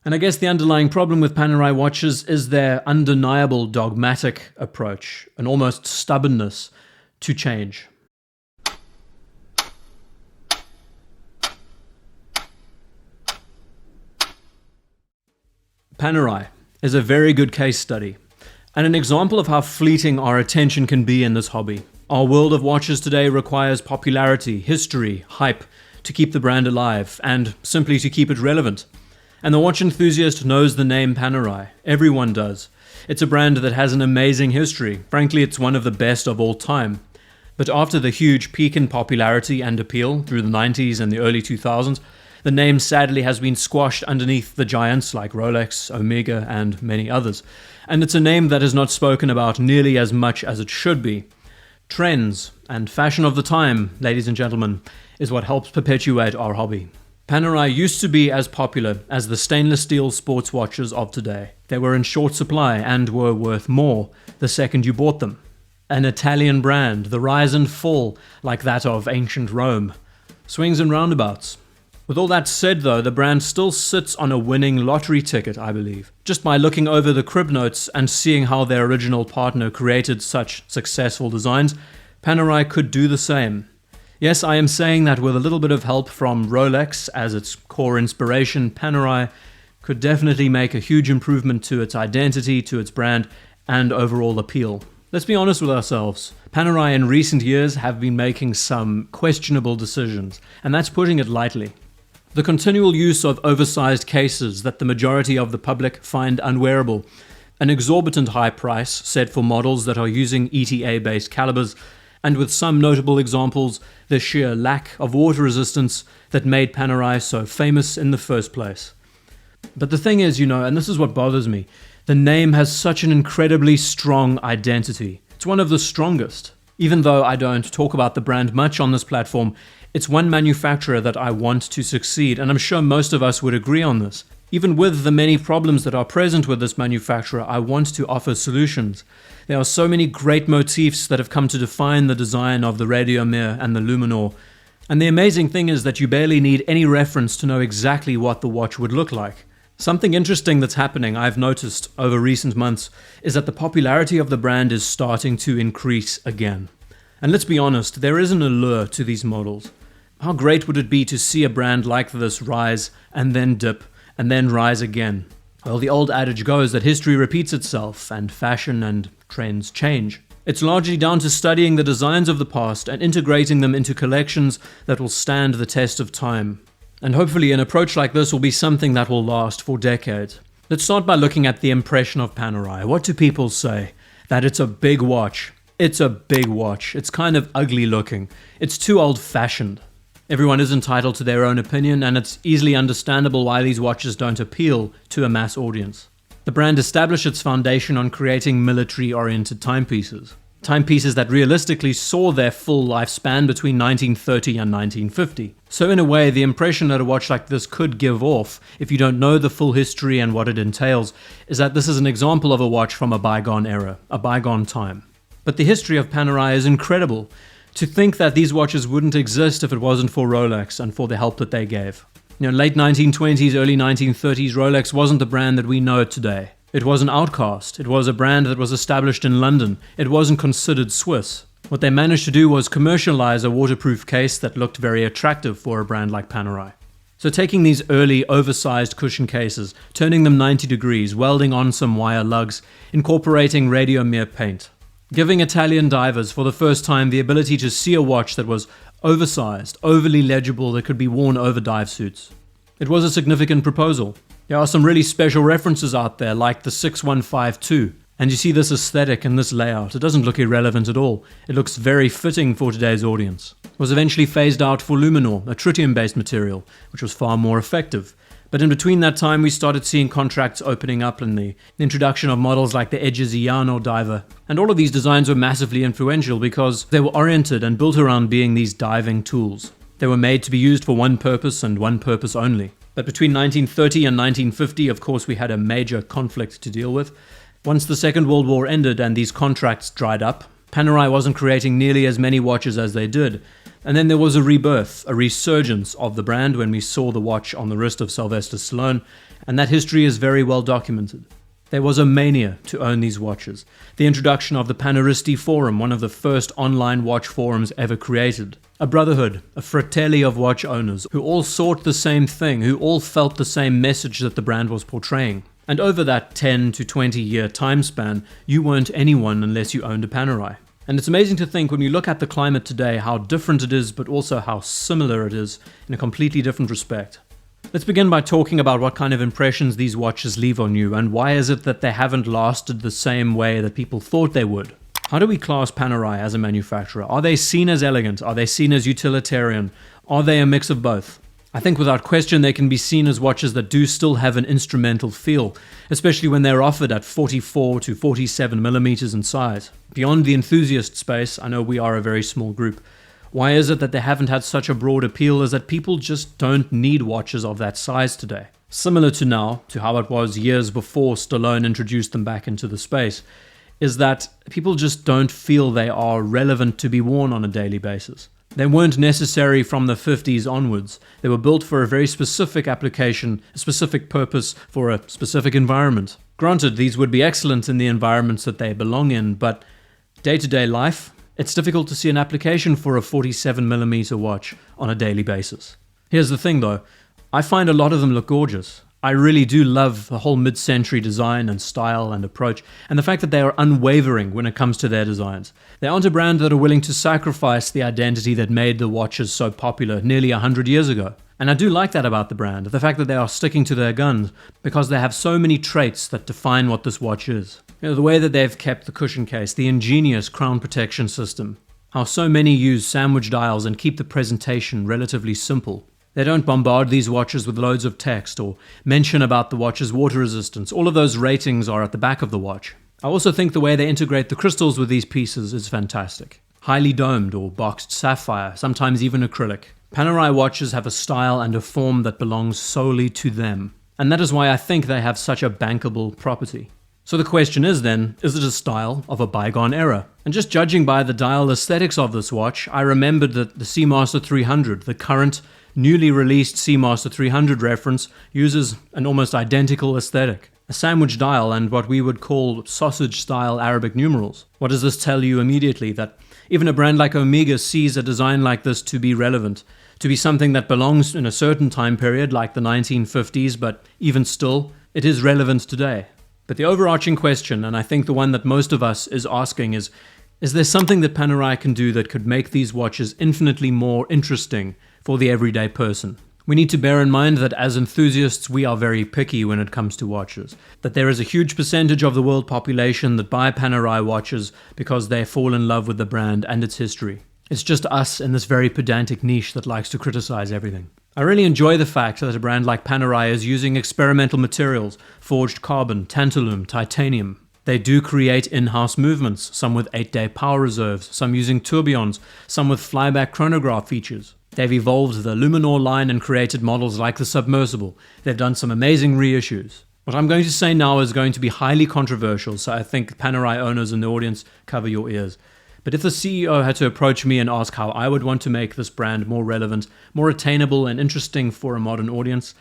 And I guess the underlying problem with Panerai watches is their undeniable dogmatic approach, an almost stubbornness to change. Panerai is a very good case study, and an example of how fleeting our attention can be in this hobby. Our world of watches today requires popularity, history, hype to keep the brand alive, and simply to keep it relevant. And the watch enthusiast knows the name Panerai. Everyone does. It's a brand that has an amazing history. Frankly, it's one of the best of all time. But after the huge peak in popularity and appeal through the 90s and the early 2000s, the name sadly has been squashed underneath the giants like Rolex, Omega, and many others. And it's a name that is not spoken about nearly as much as it should be. Trends and fashion of the time, ladies and gentlemen, is what helps perpetuate our hobby. Panerai used to be as popular as the stainless steel sports watches of today. They were in short supply and were worth more the second you bought them. An Italian brand, the rise and fall like that of ancient Rome. Swings and roundabouts. With all that said though, the brand still sits on a winning lottery ticket, I believe. Just by looking over the crib notes and seeing how their original partner created such successful designs, Panerai could do the same. Yes, I am saying that with a little bit of help from Rolex as its core inspiration, Panerai could definitely make a huge improvement to its identity, to its brand, and overall appeal. Let's be honest with ourselves. Panerai in recent years have been making some questionable decisions, and that's putting it lightly. The continual use of oversized cases that the majority of the public find unwearable, an exorbitant high price set for models that are using ETA-based calibers, and with some notable examples, the sheer lack of water resistance that made Panerai so famous in the first place. But the thing is, and this is what bothers me, the name has such an incredibly strong identity. It's one of the strongest. Even though I don't talk about the brand much on this platform, it's one manufacturer that I want to succeed, and I'm sure most of us would agree on this. Even with the many problems that are present with this manufacturer, I want to offer solutions. There are so many great motifs that have come to define the design of the Radiomir and the Luminor, and the amazing thing is that you barely need any reference to know exactly what the watch would look like. Something interesting that's happening, I've noticed over recent months, is that the popularity of the brand is starting to increase again. And let's be honest, there is an allure to these models. How great would it be to see a brand like this rise and then dip and then rise again? Well, the old adage goes that history repeats itself and fashion and trends change. It's largely down to studying the designs of the past and integrating them into collections that will stand the test of time. And hopefully an approach like this will be something that will last for decades. Let's start by looking at the impression of Panerai. What do people say? That it's a big watch. It's a big watch. It's kind of ugly looking. It's too old-fashioned. Everyone is entitled to their own opinion, and it's easily understandable why these watches don't appeal to a mass audience. The brand established its foundation on creating military-oriented timepieces. Timepieces that realistically saw their full lifespan between 1930 and 1950. So in a way, the impression that a watch like this could give off, if you don't know the full history and what it entails, is that this is an example of a watch from a bygone era, a bygone time. But the history of Panerai is incredible. To think that these watches wouldn't exist if it wasn't for Rolex and for the help that they gave. Late 1920s, early 1930s, Rolex wasn't the brand that we know it today. It was an outcast. It was a brand that was established in London. It wasn't considered Swiss. What they managed to do was commercialize a waterproof case that looked very attractive for a brand like Panerai. So taking these early oversized cushion cases, turning them 90 degrees, welding on some wire lugs, incorporating Radiomir paint, giving Italian divers for the first time the ability to see a watch that was oversized, overly legible, that could be worn over dive suits. It was a significant proposal. There are some really special references out there like the 6152, and you see this aesthetic and this layout. It doesn't look irrelevant at all. It looks very fitting for today's audience. It was eventually phased out for Luminor, a tritium-based material, which was far more effective. But in between that time, we started seeing contracts opening up and the introduction of models like the Egiziano diver. And all of these designs were massively influential because they were oriented and built around being these diving tools. They were made to be used for one purpose and one purpose only. But between 1930 and 1950, of course, we had a major conflict to deal with. Once the Second World War ended and these contracts dried up, Panerai wasn't creating nearly as many watches as they did. And then there was a rebirth, a resurgence of the brand when we saw the watch on the wrist of Sylvester Stallone, and that history is very well documented. There was a mania to own these watches. The introduction of the Panerai forum, one of the first online watch forums ever created. A brotherhood, a fratello of watch owners, who all sought the same thing, who all felt the same message that the brand was portraying. And over that 10 to 20 year time span, you weren't anyone unless you owned a Panerai. And it's amazing to think when you look at the climate today, how different it is, but also how similar it is in a completely different respect. Let's begin by talking about what kind of impressions these watches leave on you, and why is it that they haven't lasted the same way that people thought they would. How do we class Panerai as a manufacturer? Are they seen as elegant? Are they seen as utilitarian? Are they a mix of both? I think without question they can be seen as watches that do still have an instrumental feel, especially when they're offered at 44 to 47 millimeters in size. Beyond the enthusiast space, I know we are a very small group. Why is it that they haven't had such a broad appeal? Is that people just don't need watches of that size today. Similar to now, to how it was years before Stallone introduced them back into the space, is that people just don't feel they are relevant to be worn on a daily basis. They weren't necessary from the 50s onwards. They were built for a very specific application, a specific purpose for a specific environment. Granted, these would be excellent in the environments that they belong in, but day-to-day life, it's difficult to see an application for a 47mm watch on a daily basis. Here's the thing though, I find a lot of them look gorgeous. I really do love the whole mid-century design and style and approach, and the fact that they are unwavering when it comes to their designs. They aren't a brand that are willing to sacrifice the identity that made the watches so popular nearly 100 years ago. And I do like that about the brand, the fact that they are sticking to their guns, because they have so many traits that define what this watch is. You know, the way that they've kept the cushion case, the ingenious crown protection system, how so many use sandwich dials and keep the presentation relatively simple. They don't bombard these watches with loads of text or mention about the watch's water resistance. All of those ratings are at the back of the watch. I also think the way they integrate the crystals with these pieces is fantastic. Highly domed or boxed sapphire, sometimes even acrylic. Panerai watches have a style and a form that belongs solely to them. And that is why I think they have such a bankable property. So the question is then, is it a style of a bygone era? And just judging by the dial aesthetics of this watch, I remembered that the Seamaster 300, the current newly released Seamaster 300 reference, uses an almost identical aesthetic. A sandwich dial and what we would call sausage-style Arabic numerals. What does this tell you immediately? That even a brand like Omega sees a design like this to be relevant, to be something that belongs in a certain time period like the 1950s, but even still, it is relevant today. But the overarching question, and I think the one that most of us is asking, is there something that Panerai can do that could make these watches infinitely more interesting for the everyday person? We need to bear in mind that as enthusiasts, we are very picky when it comes to watches. That there is a huge percentage of the world population that buy Panerai watches because they fall in love with the brand and its history. It's just us in this very pedantic niche that likes to criticize everything. I really enjoy the fact that a brand like Panerai is using experimental materials, forged carbon, tantalum, titanium. They do create in-house movements, some with 8-day power reserves, some using tourbillons, some with flyback chronograph features. They've evolved the Luminor line and created models like the Submersible. They've done some amazing reissues. What I'm going to say now is going to be highly controversial, so I think Panerai owners in the audience, cover your ears. But if the CEO had to approach me and ask how I would want to make this brand more relevant, more attainable and interesting for a modern audience,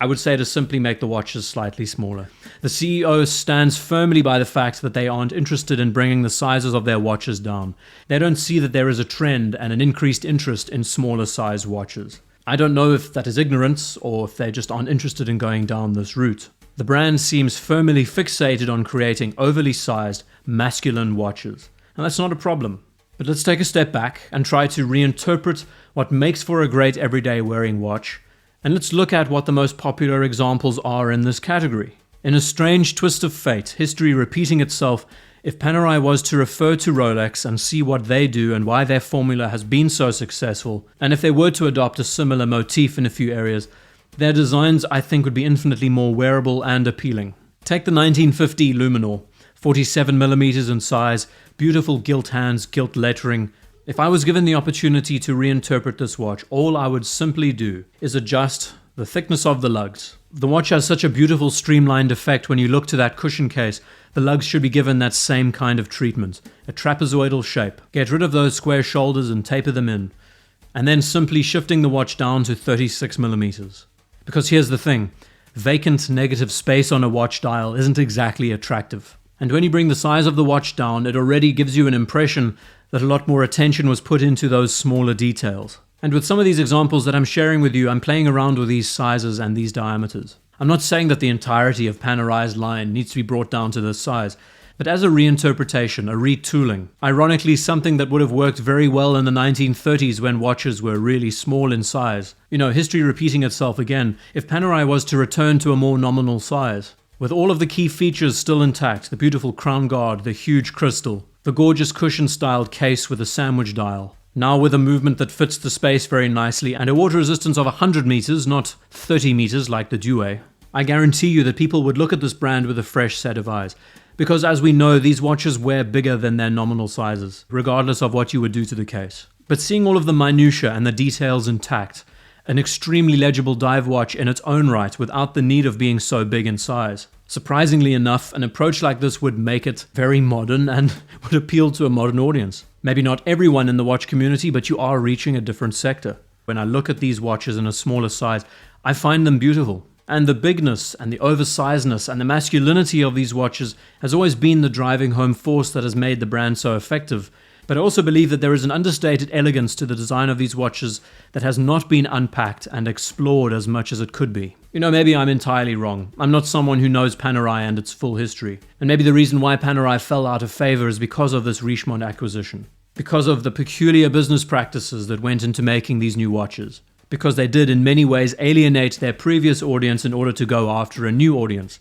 I would say to simply make the watches slightly smaller. The CEO stands firmly by the fact that they aren't interested in bringing the sizes of their watches down. They don't see that there is a trend and an increased interest in smaller size watches. I don't know if that is ignorance or if they just aren't interested in going down this route. The brand seems firmly fixated on creating overly sized, masculine watches. And that's not a problem. But let's take a step back and try to reinterpret what makes for a great everyday wearing watch. And let's look at what the most popular examples are in this category. In a strange twist of fate, history repeating itself, if Panerai was to refer to Rolex and see what they do and why their formula has been so successful, and if they were to adopt a similar motif in a few areas, their designs I think would be infinitely more wearable and appealing. Take the 1950 Luminor, 47mm in size, beautiful gilt hands, gilt lettering. If I was given the opportunity to reinterpret this watch, all I would simply do is adjust the thickness of the lugs. The watch has such a beautiful streamlined effect when you look to that cushion case. The lugs should be given that same kind of treatment, a trapezoidal shape. Get rid of those square shoulders and taper them in, and then simply shifting the watch down to 36mm. Because here's the thing, vacant negative space on a watch dial isn't exactly attractive. And when you bring the size of the watch down, it already gives you an impression that a lot more attention was put into those smaller details. And with some of these examples that I'm sharing with you, I'm playing around with these sizes and these diameters. I'm not saying that the entirety of Panerai's line needs to be brought down to this size, but as a reinterpretation, a retooling, ironically something that would have worked very well in the 1930s when watches were really small in size. You know, history repeating itself again, if Panerai was to return to a more nominal size, with all of the key features still intact, the beautiful crown guard, the huge crystal, the gorgeous cushion-styled case with a sandwich dial, now with a movement that fits the space very nicely and a water resistance of 100 meters, not 30 meters like the IDGuy, I guarantee you that people would look at this brand with a fresh set of eyes. Because as we know, these watches wear bigger than their nominal sizes, regardless of what you would do to the case. But seeing all of the minutiae and the details intact, an extremely legible dive watch in its own right without the need of being so big in size. Surprisingly enough, an approach like this would make it very modern and would appeal to a modern audience. Maybe not everyone in the watch community, but you are reaching a different sector. When I look at these watches in a smaller size, I find them beautiful. And the bigness and the oversizedness and the masculinity of these watches has always been the driving home force that has made the brand so effective. But I also believe that there is an understated elegance to the design of these watches that has not been unpacked and explored as much as it could be. You know, maybe I'm entirely wrong. I'm not someone who knows Panerai and its full history. And maybe the reason why Panerai fell out of favor is because of this Richemont acquisition. Because of the peculiar business practices that went into making these new watches. Because they did in many ways alienate their previous audience in order to go after a new audience.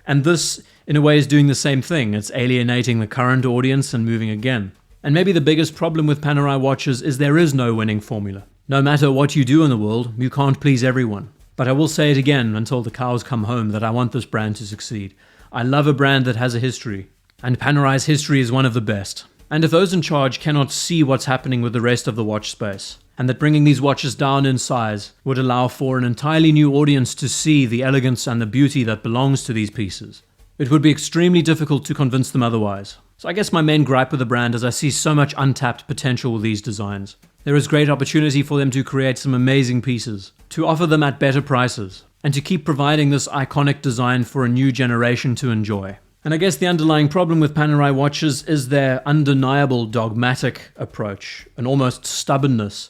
And this, in a way, is doing the same thing. It's alienating the current audience and moving again. And maybe the biggest problem with Panerai watches is there is no winning formula. No matter what you do in the world, you can't please everyone. But I will say it again until the cows come home that I want this brand to succeed. I love a brand that has a history. And Panerai's history is one of the best. And if those in charge cannot see what's happening with the rest of the watch space, and that bringing these watches down in size would allow for an entirely new audience to see the elegance and the beauty that belongs to these pieces, it would be extremely difficult to convince them otherwise. So I guess my main gripe with the brand is I see so much untapped potential with these designs. There is great opportunity for them to create some amazing pieces, to offer them at better prices, and to keep providing this iconic design for a new generation to enjoy. And I guess the underlying problem with Panerai watches is their undeniable dogmatic approach, an almost stubbornness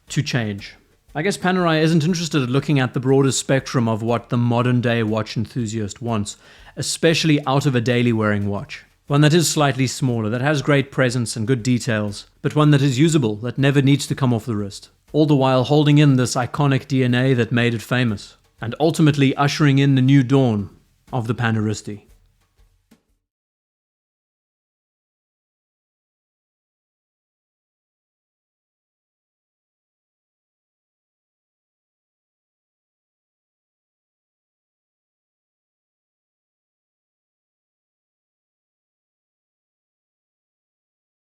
to change. I guess Panerai isn't interested in looking at the broader spectrum of what the modern day watch enthusiast wants, especially out of a daily wearing watch. One that is slightly smaller, that has great presence and good details, but one that is usable, that never needs to come off the wrist. All the while holding in this iconic DNA that made it famous, and ultimately ushering in the new dawn of the Paneristi.